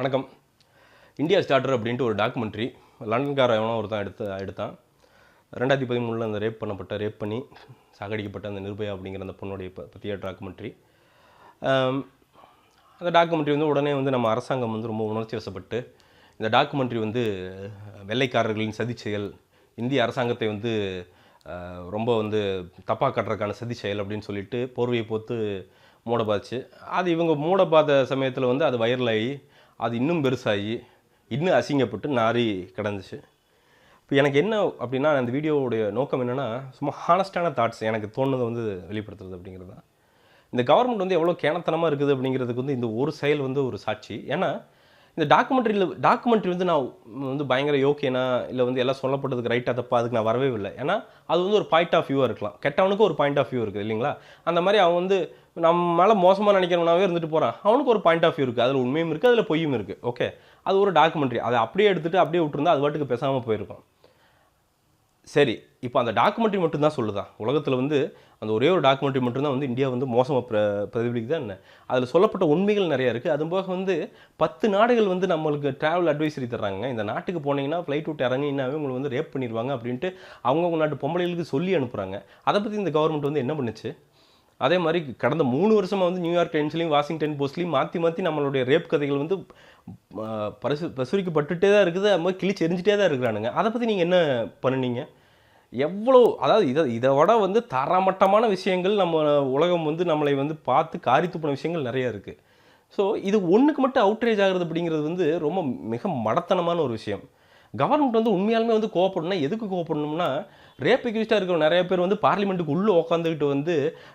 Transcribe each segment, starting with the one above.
வணக்கம். India starter அப்படின்ட்டு ஒரு டாக்குமெண்ட்ரி லண்டன்கார எவனோ ஒருத்தன் எடுத்தான் 2013 அந்த ரேப் பண்ணி சாகடிக்கப்பட்ட அந்த நிர்பயா அப்படிங்கிற அந்த பொண்ணுடைய பற்றிய டாக்குமெண்ட்ரி. அந்த டாக்குமெண்ட்ரி வந்து உடனே வந்து நம்ம அரசாங்கம் வந்து ரொம்ப உணர்ச்சி வசப்பட்டு இந்த டாக்குமெண்ட்ரி வந்து வெள்ளைக்காரர்களின் சதி செயல், இந்திய அரசாங்கத்தை வந்து ரொம்ப வந்து தப்பாக கட்டுறதுக்கான சதி செயல் அப்படின்னு சொல்லிட்டு போர்வையை போத்து மூட பார்த்துச்சு. அது இவங்க மூட பார்த்த சமயத்தில் வந்து அது வைரலாகி அது இன்னும் பெருசாகி இன்னும் அசிங்கப்பட்டு நாரி கிடந்துச்சு. இப்போ எனக்கு என்ன அப்படின்னா, அந்த வீடியோவுடைய நோக்கம் என்னென்னா, சும்மா ஹானஸ்டான தாட்ஸ் எனக்கு தோணுதை வந்து வெளிப்படுத்துறது அப்படிங்கிறது தான். இந்த கவர்மெண்ட் வந்து எவ்வளோ கேனத்தனமாக இருக்குது அப்படிங்கிறதுக்கு வந்து இந்த ஒரு செயல் வந்து ஒரு சாட்சி. ஏன்னா இந்த டாக்குமெண்ட்ரி வந்து நான் வந்து பயங்கர யோக்கியனா இல்லை வந்து எல்லாம் சொல்லப்பட்டதுக்கு ரைட்டாக தப்பா அதுக்கு நான் வரவே இல்லை. ஏன்னா அது வந்து ஒரு பாயிண்ட் ஆஃப் வியூவாக இருக்கலாம். கெட்டவனுக்கு ஒரு பாயிண்ட் ஆஃப் வியூ இருக்குது இல்லைங்களா? அந்த மாதிரி அவன் வந்து நம்ம மேலே மோசமாக நினைக்கிறவனாவே இருந்துட்டு போகிறான். அவனுக்கு ஒரு பாயிண்ட் ஆஃப் வியூ இருக்குது. அதில் உண்மையும் இருக்குது, அதில் பொய்யும் இருக்குது. ஓகே, அது ஒரு டாக்குமெண்ட்ரி. அதை அப்படியே எடுத்துகிட்டு அப்படியே விட்டுருந்தா அது பாட்டுக்கு பேசாமல் போயிருக்கும். சரி, இப்போ அந்த டாக்குமெண்ட்ரி மட்டும்தான் சொல்லுதான். உலகத்தில் வந்து அந்த ஒரே ஒரு டாக்குமெண்ட்ரி மட்டும்தான் வந்து இந்தியா வந்து மோசமாக பிரதிபலிக்குதா என்ன? அதில் சொல்லப்பட்ட உண்மைகள் நிறையா இருக்குது. அதுபோக வந்து 10 நாடுகள் வந்து நம்மளுக்கு ட்ராவல் அட்வைசரி தர்றாங்க. இந்த நாட்டுக்கு போனீங்கன்னா ஃப்ளைட் விட்டு இறங்கினாவே உங்களை வந்து ரேப் பண்ணிடுவாங்க அப்படின்ட்டு அவங்கவுங்க நாட்டு பொம்பளைகளுக்கு சொல்லி அனுப்புகிறாங்க. அதை பற்றி இந்த கவர்மெண்ட் வந்து என்ன பண்ணுச்சு? அதே மாதிரி கடந்த 3 வருஷமாக வந்து நியூயார்க் டைம்ஸ்லையும் வாஷிங்டன் போஸ்ட்லையும் மாற்றி நம்மளுடைய ரேப் கதைகள் வந்து பிரசுரிக்கப்பட்டுகிட்டே தான் இருக்குது. அது மாதிரி கிழிச்சு எரிஞ்சிட்டே தான் இருக்கிறானுங்க. அதை பற்றி நீங்கள் என்ன பண்ணுனீங்க? எவ்வளோ, அதாவது இதை விட வந்து தரமட்டமான விஷயங்கள் நம்ம உலகம் வந்து நம்மளை வந்து பார்த்து காரித்து போன விஷயங்கள் நிறையா இருக்குது. ஸோ இது ஒன்றுக்கு மட்டும் அவுட்ரேஜ் ஆகிறது அப்படிங்கிறது வந்து ரொம்ப மிக மடத்தனமான ஒரு விஷயம். கவர்மெண்ட் வந்து உண்மையாலுமே வந்து கோவப்படணும்னா எதுக்கு கோவப்படணும்னா, ரேப் அக்யூஸ்டாக இருக்கிற நிறைய பேர் வந்து பார்லிமெண்ட்டுக்கு உள்ளே உட்காந்துக்கிட்டு வந்து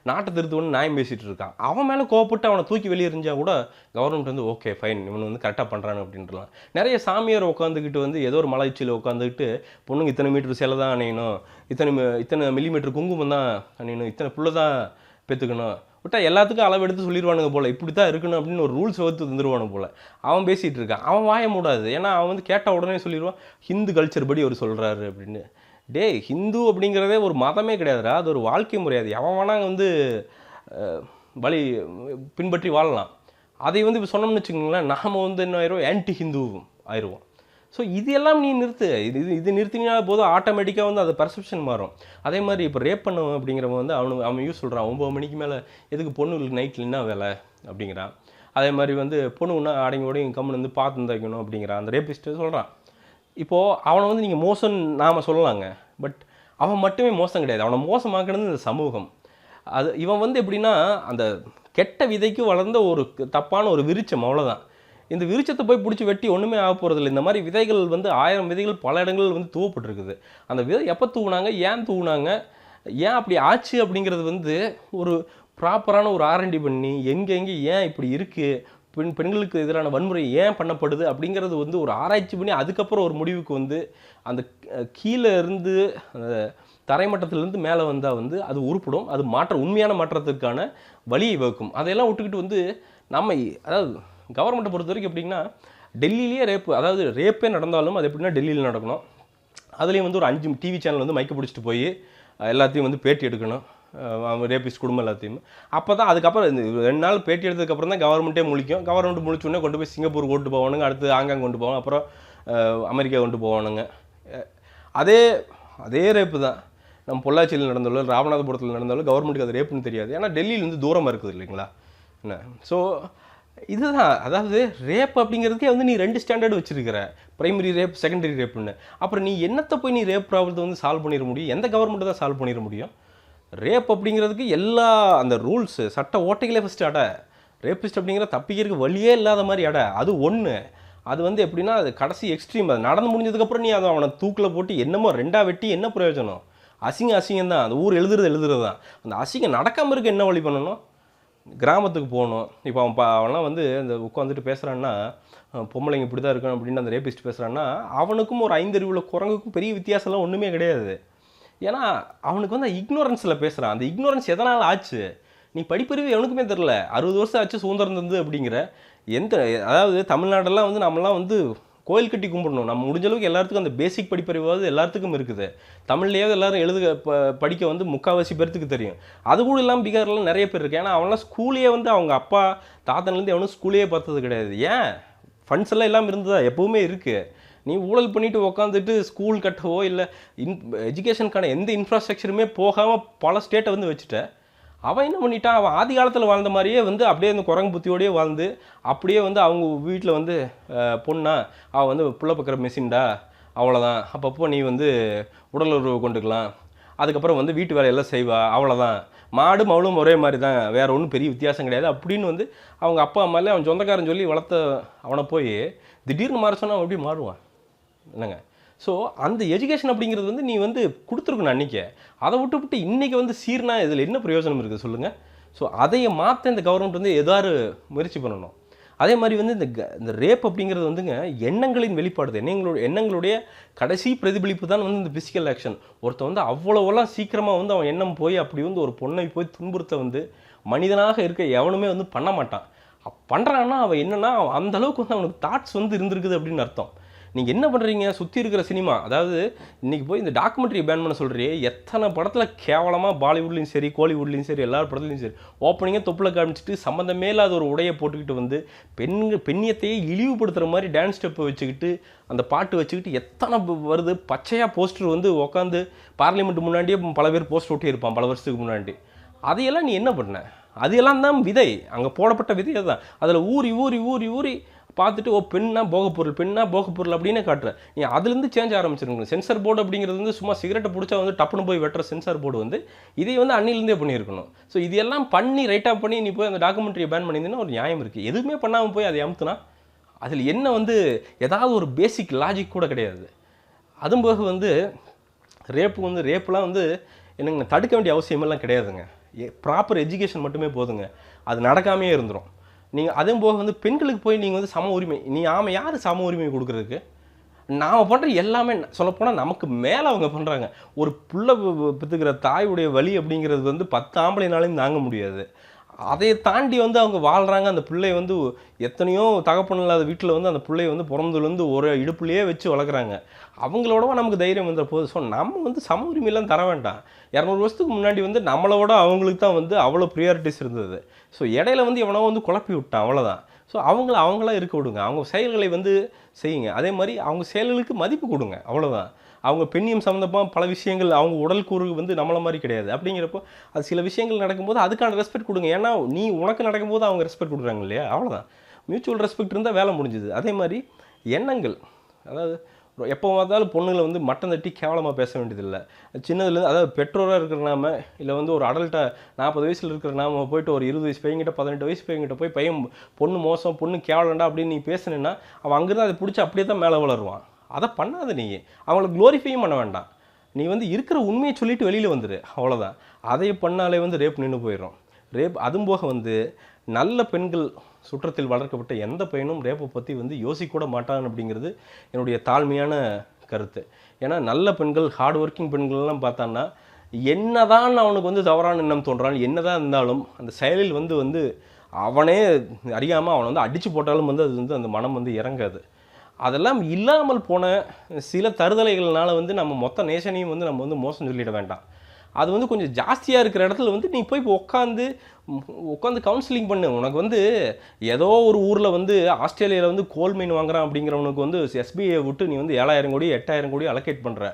நாட்டை திருத்துவன்னு நியாயம் பேசிகிட்டு இருக்கான். அவன் மேலே கோவப்பட்டு அவனை தூக்கி வெளியே எறிஞ்சால் கூட கவர்மெண்ட் வந்து ஓகே ஃபைன், இவன் வந்து கரெக்டாக பண்ணுறானு அப்படின்ட்டுலாம். நிறைய சாமியார் உட்காந்துக்கிட்டு வந்து ஏதோ ஒரு மலைச்சியில் உட்காந்துக்கிட்டு பொண்ணுங்க இத்தனை மீட்டர் சேலை தான் அணியணும், இத்தனை மில்லிமீட்டர் குங்குமம் தான் அணியணும், இத்தனை புள்ள தான் பெற்றுக்கணும் விட்டால் எல்லாத்துக்கும் அளவு எடுத்து சொல்லிடுவானுங்க போல், இப்படி தான் இருக்கணும் அப்படின்னு ஒரு ரூல்ஸ் வகுத்து தந்துடுவானு போல். அவன் பேசிகிட்டு இருக்கான். அவன் வாய மூடாது. ஏன்னா அவன் வந்து கேட்டால் உடனே சொல்லிடுவான் ஹிந்து கல்ச்சர் படி அவர் சொல்கிறாரு அப்படின்னு. டே, ஹிந்து அப்படிங்கிறதே ஒரு மதமே கிடையாதுடா, அது ஒரு வாழ்க்கை முறையாது. அவன் வேணாங்க வந்து வழி பின்பற்றி வாழலாம். அதை வந்து இப்போ சொன்னோம்னு வச்சுக்கோங்களேன், நாம் வந்து என்ன ஆயிரும், ஆன்டி ஹிந்து ஆயிடுவோம். ஸோ இது எல்லாம் நீ நிறுத்து. இது நிறுத்தினா போதும், ஆட்டோமேட்டிக்காக வந்து அது பர்செப்ஷன் மாறும். அதே மாதிரி இப்போ ரேப் பண்ணுவன் அப்படிங்கிறவன் வந்து அவன் யூஸ் சொல்கிறான் 9 மணிக்கு மேலே எதுக்கு பொண்ணுங்களுக்கு நைட்டில் என்ன வேலை அப்படிங்கிறான். அதே மாதிரி வந்து பொண்ணுன்னா அடங்கி ஓடி கம்முன்னு வந்து பார்த்து தைக்கணும் அப்படிங்கிறான் அந்த ரேபிஸ்ட்டு சொல்கிறான். இப்போது அவனை வந்து நீங்கள் மோசம் நாம் சொல்லலாங்க, பட் அவன் மட்டுமே மோசம் கிடையாது. அவனை மோசமாக்குறது இந்த சமூகம். அது இவன் வந்து எப்படின்னா அந்த கெட்ட விதைக்கு வளர்ந்த ஒரு தப்பான ஒரு விருச்சம், அவ்வளோதான். இந்த விருச்சத்தை போய் பிடிச்சி வெட்டி ஒன்றுமே ஆக போகிறதில்ல. இந்த மாதிரி விதைகள் வந்து 1000 விதைகள் பல இடங்கள் வந்து தூவப்பட்டிருக்குது. அந்த விதை எப்போ தூவுனாங்க, ஏன் தூவுனாங்க, ஏன் அப்படி ஆச்சு அப்படிங்கிறது வந்து ஒரு ப்ராப்பரான ஒரு ஆர்என்டி பண்ணி எங்கெங்கே ஏன் இப்படி இருக்குது, பெண்களுக்கு எதிரான வன்முறை ஏன் பண்ணப்படுது அப்படிங்கிறது வந்து ஒரு ஆராய்ச்சி பண்ணி அதுக்கப்புறம் ஒரு முடிவுக்கு வந்து அந்த கீழே இருந்து அந்த தரைமட்டத்திலேருந்து மேலே வந்தால் வந்து அது உருப்படும். அது உண்மையான மாற்றத்திற்கான வழியை வகுக்கும். அதையெல்லாம் விட்டுக்கிட்டு வந்து அதாவது கவர்மெண்ட்டை பொறுத்த வரைக்கும் எப்படின்னா, டெல்லியிலேயே அதாவது ரேப்பே நடந்தாலும் அது எப்படின்னா டெல்லியில் நடக்கணும். அதுலேயும் வந்து ஒரு 5 டிவி சேனல் வந்து மைக்க பிடிச்சிட்டு போய் எல்லாத்தையும் வந்து பேட்டி எடுக்கணும், ரேபிஸ்ட் குடும்பம் எல்லாத்தையும். அப்போ தான் அதுக்கப்புறம் 2 நாள் பேட்டி எடுத்ததுக்கப்புறம் தான் கவர்மெண்ட்டே முழிக்கும். கவர்மெண்ட் முழிச்சோடனே கொண்டு போய் சிங்கப்பூர் கொண்டு போவானுங்க, அடுத்து ஹாங்காங் கொண்டு போவாங்க, அப்புறம் அமெரிக்கா கொண்டு போவானுங்க. அதே ரேப்பு தான் நம்ம பொள்ளாச்சியில் நடந்தாலும் ராமநாதபுரத்தில் நடந்தாலும் கவர்மெண்ட்டுக்கு அது ரேப்புன்னு தெரியாது. ஏன்னா டெல்லியிலேருந்து தூரமாக இருக்குது இல்லைங்களா என்ன. ஸோ இதுதான், அதாவது ரேப் அப்படிங்கிறதுக்கே வந்து நீ 2 ஸ்டாண்டர்டு வச்சுருக்கிற, பிரைமரி ரேப், செகண்டரி ரேப்புன்னு. அப்புறம் நீ என்னத்தை போய் நீ ரேப் ப்ராப்ளத்தை வந்து சால்வ் பண்ணிட முடியும்? எந்த கவர்மெண்ட்டு தான் சால்வ் பண்ணிட முடியும்? ரேப் அப்படிங்கிறதுக்கு எல்லா அந்த ரூல்ஸு சட்ட ஓட்டைகளே ஃபஸ்ட்டு அடை. ரேப்பிஸ்ட் அப்படிங்கிற தப்பிக்கிறதுக்கு வழியே இல்லாத மாதிரி அடை. அது ஒன்று. அது வந்து எப்படின்னா அது கடைசி எக்ஸ்ட்ரீம். அது நடந்து முடிஞ்சதுக்கப்புறம் நீ அதை அவனை தூக்கில் போட்டு என்னமோ 2ஆக வெட்டி என்ன பிரயோஜனம்? அசிங்கம் தான். அந்த ஊர் எழுதுறது தான். அந்த அசிங்கம் நடக்காமல் இருக்க என்ன வழி பண்ணணும்? கிராமத்துக்கு போகணும். இப்போ அவன்லாம் வந்து இந்த உட்காந்துட்டு பேசுகிறான்னா, பொம்பளைங்க இப்படி தான் இருக்கணும் அப்படின்னு அந்த ரேபிஸ்ட் பேசுகிறான்னா, அவனுக்கும் ஒரு 5 அறிவுள்ள குரங்குக்கும் பெரிய வித்தியாசம்லாம் ஒன்றுமே கிடையாது. ஏன்னா அவனுக்கு வந்து இக்னோரன்ஸில் பேசுகிறான். அந்த இக்னோரன்ஸ் எதனால் ஆச்சு? நீ படிப்பறிவு எவனுக்குமே தெரில. 60 வருஷம் ஆச்சு சுதந்திரம் தந்து அப்படிங்கிற அதாவது தமிழ்நாடெல்லாம் வந்து நம்மளாம் வந்து கோயில் கட்டி கும்பிடணும். நம்ம முடிஞ்ச அளவுக்கு எல்லாத்துக்கும் அந்த பேசிக் படிப்பறிவாவது எல்லாத்துக்கும் இருக்குது. தமிழ்லேயாவது எல்லோரும் படிக்க வந்து முக்கால்வாசி பேர்த்துக்கு தெரியும். அது கூட இல்லாமல் பீகார்லாம் நிறைய பேர் இருக்குது. ஏன்னா அவங்களாம் ஸ்கூலையே வந்து அவங்க அப்பா தாத்தன்லேருந்து எவனும் ஸ்கூலையே பார்த்தது கிடையாது. ஏன் ஃபண்ட்ஸ் எல்லாம் இல்லாமல் இருந்ததா? எப்பவுமே இருக்குது. நீ ஊழல் பண்ணிட்டு உக்காந்துட்டு ஸ்கூல் கட்டவோ இல்லை எஜுகேஷனுக்கான எந்த இன்ஃப்ராஸ்ட்ரக்சருமே போகாமல் பல ஸ்டேட்டை வந்து வச்சுட்ட. அவன் என்ன பண்ணிட்டான், அவன் ஆதி காலத்தில் வாழ்ந்த மாதிரியே வந்து அப்படியே அந்த குரங்கு புத்தியோடையே வாழ்ந்து அப்படியே வந்து அவங்க வீட்டில் வந்து பொண்ணா அவள் வந்து புள்ள பக்கிற மெஷின்டா, அவ்வளோதான், அப்பப்போ நீ வந்து உடல் உறவு கொண்டுக்கலாம், அதுக்கப்புறம் வந்து வீட்டு வேலையெல்லாம் செய்வா, அவ்வளோதான், மாடு மவளும் ஒரே மாதிரி தான், வேறு ஒன்றும் பெரிய வித்தியாசம் கிடையாது அப்படின்னு வந்து அவங்க அப்பா அம்மாலே அவன் சொந்தக்காரன் சொல்லி வளர்த்த அவனை போய் திடீர்னு மாற சொன்னால் அவன் எப்படி மாறுவான் என்னங்க? ஸோ அந்த எஜுகேஷன் அப்படிங்கிறது வந்து நீ வந்து கொடுத்துருக்கணும் அன்றைக்கே. அதை விட்டு இன்றைக்கி வந்து சீர்னா இதில் என்ன பிரயோஜனம் இருக்குது சொல்லுங்கள்? ஸோ அதையை மாற்ற இந்த கவர்மெண்ட் வந்து ஏதாவது முயற்சி பண்ணணும். அதே மாதிரி வந்து இந்த ரேப் அப்படிங்கிறது வந்துங்க எண்ணங்களின் வெளிப்பாடு, எண்ணங்களுடைய கடைசி பிரதிபலிப்பு தான் வந்து இந்த ஃபிசிக்கல் ஆக்ஷன். ஒருத்தன் வந்து அவ்வளோவெல்லாம் சீக்கிரமாக வந்து அவன் எண்ணம் போய் அப்படி வந்து ஒரு பொண்ணை போய் துன்புறுத்த வந்து மனிதனாக இருக்க எவனுமே வந்து பண்ண மாட்டான். பண்ணுறான்னா அவன் என்னன்னா அந்தளவுக்கு வந்து அவனுக்கு தாட்ஸ் வந்து இருந்திருக்குது அப்படின்னு அர்த்தம். நீங்கள் என்ன பண்ணுறீங்க, சுற்றி இருக்கிற சினிமா, அதாவது இன்றைக்கி போய் இந்த டாக்குமெண்ட்ரி பேன் பண்ண சொல்கிறே, எத்தனை படத்தில் கேவலமாக பாலிவுட்லேயும் சரி கோலிவுட்லேயும் சரி எல்லா படத்துலையும் சரி ஓப்பனிங்காக தொப்பில் காமிச்சிட்டு சம்மந்தமே இல்லாத ஒரு உடையை போட்டுக்கிட்டு வந்து பெண்ணியத்தையே இழிவுபடுத்துகிற மாதிரி டான்ஸ் ஸ்டெப்பை வச்சுக்கிட்டு அந்த பாட்டு வச்சுக்கிட்டு எத்தனை வருது. பச்சையாக போஸ்டர் வந்து உட்காந்து பார்லிமெண்ட் முன்னாடியே பல பேர் போஸ்டர் ஒட்டி இருப்பான் பல வருஷத்துக்கு முன்னாடி. அதையெல்லாம் நீ என்ன பண்ண? அதையெல்லாம் தான் விதை, அங்கே போடப்பட்ட விதை தான். அதில் ஊறி ஊறி ஊறி ஊறி பார்த்துட்டு பெண்ணா போகப்பொருள் அப்படின்னு காட்டுற. நீ அதுலேருந்து சேஞ்ச் ஆரம்பிச்சிருங்க. சென்சார் போர்டு அப்படிங்கிறது வந்து சும்மா சிகரெட்டை பிடிச்சா வந்து டப்புன்னு போய் வெட்டுற சென்சார் போர்டு வந்து இதை வந்து அன்னிலேருந்தே பண்ணியிருக்கணும். ஸோ இதெல்லாம் பண்ணி ரைட்டாக பண்ணி நீ போய் அந்த டாக்குமெண்ட்ரியை பேன் பண்ணியிருந்தீங்கன்னா ஒரு நியாயம் இருக்குது. எதுவுமே பண்ணாமல் போய் அதை அமுத்துனா அதில் என்ன வந்து ஏதாவது ஒரு பேசிக் லாஜிக் கூட கிடையாது. அதுவும் போக வந்து ரேப்புலாம் வந்து என்னங்க தடுக்க வேண்டிய அவசியமெல்லாம் கிடையாதுங்க. ப்ராப்பர் எஜுகேஷன் மட்டுமே போதுங்க, அது நடக்காமையே இருந்துடும். நீங்கள் அதுவும் போக வந்து பெண்களுக்கு போய் நீங்கள் வந்து சம உரிமை, யார் சம உரிமை கொடுக்குறதுக்கு? நாம் பண்ணுற எல்லாமே சொல்லப்போனால் நமக்கு மேலே அவங்க பண்ணுறாங்க. ஒரு புள்ள பெற்றுக்கிற தாயுடைய வலி அப்படிங்கிறது வந்து 10 ஆம்பளைனாலையும் தாங்க முடியாது. அதை தாண்டி வந்து அவங்க வாழ்கிறாங்க. அந்த பிள்ளை வந்து எத்தனையோ தகப்பன் இல்லாத வீட்டில் வந்து அந்த பிள்ளையை வந்து பிறந்ததுலேருந்து ஒரு இடுப்புலையே வச்சு வளர்க்குறாங்க. அவங்களோட நமக்கு தைரியம் வந்துட போகுது. ஸோ நம்ம வந்து சம உரிமையெல்லாம் தர வேண்டாம். 200 வருஷத்துக்கு முன்னாடி வந்து நம்மளோட அவங்களுக்கு தான் வந்து அவ்வளோ ப்ரியாரிட்டிஸ் இருந்தது. ஸோ இடையில வந்து எவனோ வந்து குழப்பி விட்டான், அவ்வளோதான். ஸோ அவங்களாம் இருக்க விடுங்க, அவங்க செயல்களை வந்து செய்யுங்க. அதே மாதிரி அவங்க செயல்களுக்கு மதிப்பு கொடுங்க, அவ்வளோதான். அவங்க பெண்ணியம் சம்மந்தமாக பல விஷயங்கள், அவங்க உடல் கூறு வந்து நம்மளை மாதிரி கிடையாது. அப்படிங்கிறப்போ அது சில விஷயங்கள் நடக்கும்போது அதுக்கான ரெஸ்பெக்ட் கொடுங்க. ஏன்னா நீ உனக்கு நடக்கும்போது அவங்க ரெஸ்பெக்ட் கொடுக்குறாங்க இல்லையா, அவ்வளோதான். மியூச்சுவல் ரெஸ்பெக்ட் இருந்தால் வேலை முடிஞ்சுது. அதே மாதிரி எண்ணங்கள், அதாவது எப்போ பார்த்தாலும் பொண்ணுங்களை வந்து மட்டம் தட்டி கேவலமாக பேச வேண்டியதில்லை. சின்னதுலேருந்து, அதாவது பெற்றோராக இருக்கிற நாம இல்லை வந்து ஒரு அடல்ட்டாக 40 வயசில் இருக்கிற நாம போய்ட்டு ஒரு 20 வயசு பையன்கிட்ட 18 வயசு பையன்கிட்ட போய் பையன் பொண்ணு மோசம், பொண்ணு கேவலண்டா அப்படின்னு நீ பேசுனேன்னா அவன் அங்கேருந்து அதை பிடிச்சி அப்படியே தான் மேலே வளருவான். அதை பண்ணாத நீ, அவங்கள க்ளோரிஃபையும் பண்ண வேண்டாம். நீ வந்து இருக்கிற உண்மையை சொல்லிட்டு வெளியில் வந்துடு, அவ்வளோதான். அதை பண்ணாலே வந்து ரேப் நின்று போயிடும். அதுவும் போக வந்து நல்ல பெண்கள் சுற்றத்தில் வளர்க்கப்பட்ட எந்த பையனும் ரேப்பை பற்றி வந்து யோசிக்கூட மாட்டான் அப்படிங்கிறது என்னுடைய தாழ்மையான கருத்து. ஏன்னா நல்ல பெண்கள், ஹார்ட் ஒர்க்கிங் பெண்கள்லாம் பார்த்தான்னா என்னதான் அவனுக்கு வந்து தவறான எண்ணம் தோன்றான், என்னதான் இருந்தாலும் அந்த செயலில் வந்து அவனே அறியாமல் அவனை வந்து அடித்து போட்டாலும் வந்து அது வந்து அந்த மனம் வந்து இறங்காது. அதெல்லாம் இல்லாமல் போன சில தருதலைகள்னால வந்து நம்ம மொத்த நேஷனையும் வந்து நம்ம வந்து மோசம் சொல்லிட வேண்டாம். அது வந்து கொஞ்சம் ஜாஸ்தியாக இருக்கிற இடத்துல வந்து நீ போய் உட்காந்து கவுன்சிலிங் பண்ணு. உனக்கு வந்து ஏதோ ஒரு ஊரில் வந்து ஆஸ்திரேலியாவில் வந்து கோல் மீன் வாங்குறான் அப்படிங்கிறவனுக்கு வந்து எஸ்பிஐயை விட்டு நீ வந்து 7,000 கோடி 8,000 கோடி அலோகேட் பண்ணுற.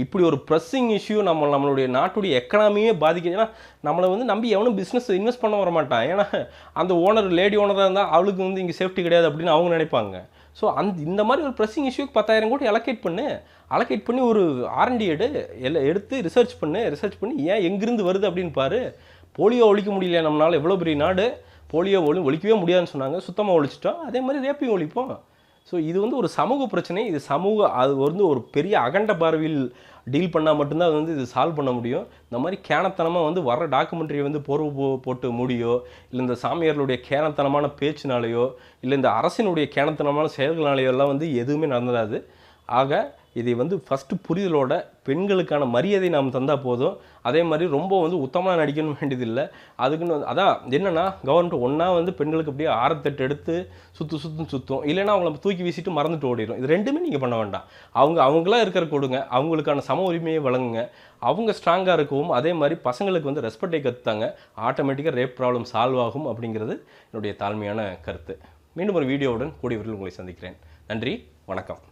இப்படி ஒரு ப்ரெஸ்ஸிங் இஷ்யூ நம்மளுடைய நாட்டுடைய எக்கனாமியே பாதிக்குது. ஏன்னா நம்மளை வந்து நம்பி எவனும் பிஸ்னஸ் இன்வெஸ்ட் பண்ண வர மாட்டான். ஏன்னா அந்த லேடி ஓனராக இருந்தால் அவளுக்கு வந்து இங்கே சேஃப்டி கிடையாது அப்படின்னு அவங்க நினைப்பாங்க. ஸோ இந்த மாதிரி ஒரு ப்ரெஸ்ஸிங் இஷ்யூக்கு 10,000 கோடி அலோகேட் பண்ணி ஒரு R&D எடுத்து ரிசர்ச் பண்ணி ஏன் எங்கிருந்து வருது அப்படின்னு பாரு. போலியோ ஒழிக்க முடியலையா நம்மளால்? எவ்வளோ பெரிய நாடு, போலியோ ஒழிக்கவே முடியாதுன்னு சொன்னாங்க, சுத்தமாக ஒழிச்சிட்டோம். அதே மாதிரி ரேப்பையும் ஒழிப்போம். ஸோ இது வந்து ஒரு சமூக பிரச்சனை. இது அது வந்து ஒரு பெரிய அகண்ட பார்வையில் டீல் பண்ணால் மட்டும்தான் அது வந்து இது சால்வ் பண்ண முடியும். இந்த மாதிரி கேனத்தனமாக வந்து வர டாக்குமெண்ட்ரியை வந்து போட்டு மூடியோ, இல்லை இந்த சாமியார்களுடைய கேனத்தனமான பேச்சினாலேயோ, இல்லை இந்த அரசினுடைய கேனத்தனமான செயல்களாலேயோ எல்லாம் வந்து எதுவுமே நடந்துடாது. ஆக இதை வந்து ஃபஸ்ட்டு புரிதலோட பெண்களுக்கான மரியாதை நாம் தந்தால் போதும். அதே மாதிரி ரொம்ப வந்து உத்தமமாக நடிக்கணும் வேண்டியதில்லை. அதுக்குன்னு அதான் என்னென்னா கவர்மெண்ட் ஒன்றா வந்து பெண்களுக்கு அப்படியே ஆரத்தட்டு எடுத்து சுற்றும், இல்லைன்னா அவங்கள தூக்கி வீசிட்டு மறந்துட்டு ஓடிடும். இது ரெண்டுமே நீங்கள் பண்ண வேண்டாம். அவங்களாம் இருக்கிற கொடுங்க, அவங்களுக்கான சம உரிமையை வழங்குங்க. அவங்க ஸ்ட்ராங்காக இருக்கவும், அதே மாதிரி பசங்களுக்கு வந்து ரெஸ்பெக்டை கற்றுத்தாங்க. ஆட்டோமேட்டிக்காக ரேப் ப்ராப்ளம் சால்வ் ஆகும் அப்படிங்கிறது என்னுடைய தாழ்மையான கருத்து. மீண்டும் ஒரு வீடியோவுடன் கூடிய விரைவில் உங்களை சந்திக்கிறேன். நன்றி, வணக்கம்.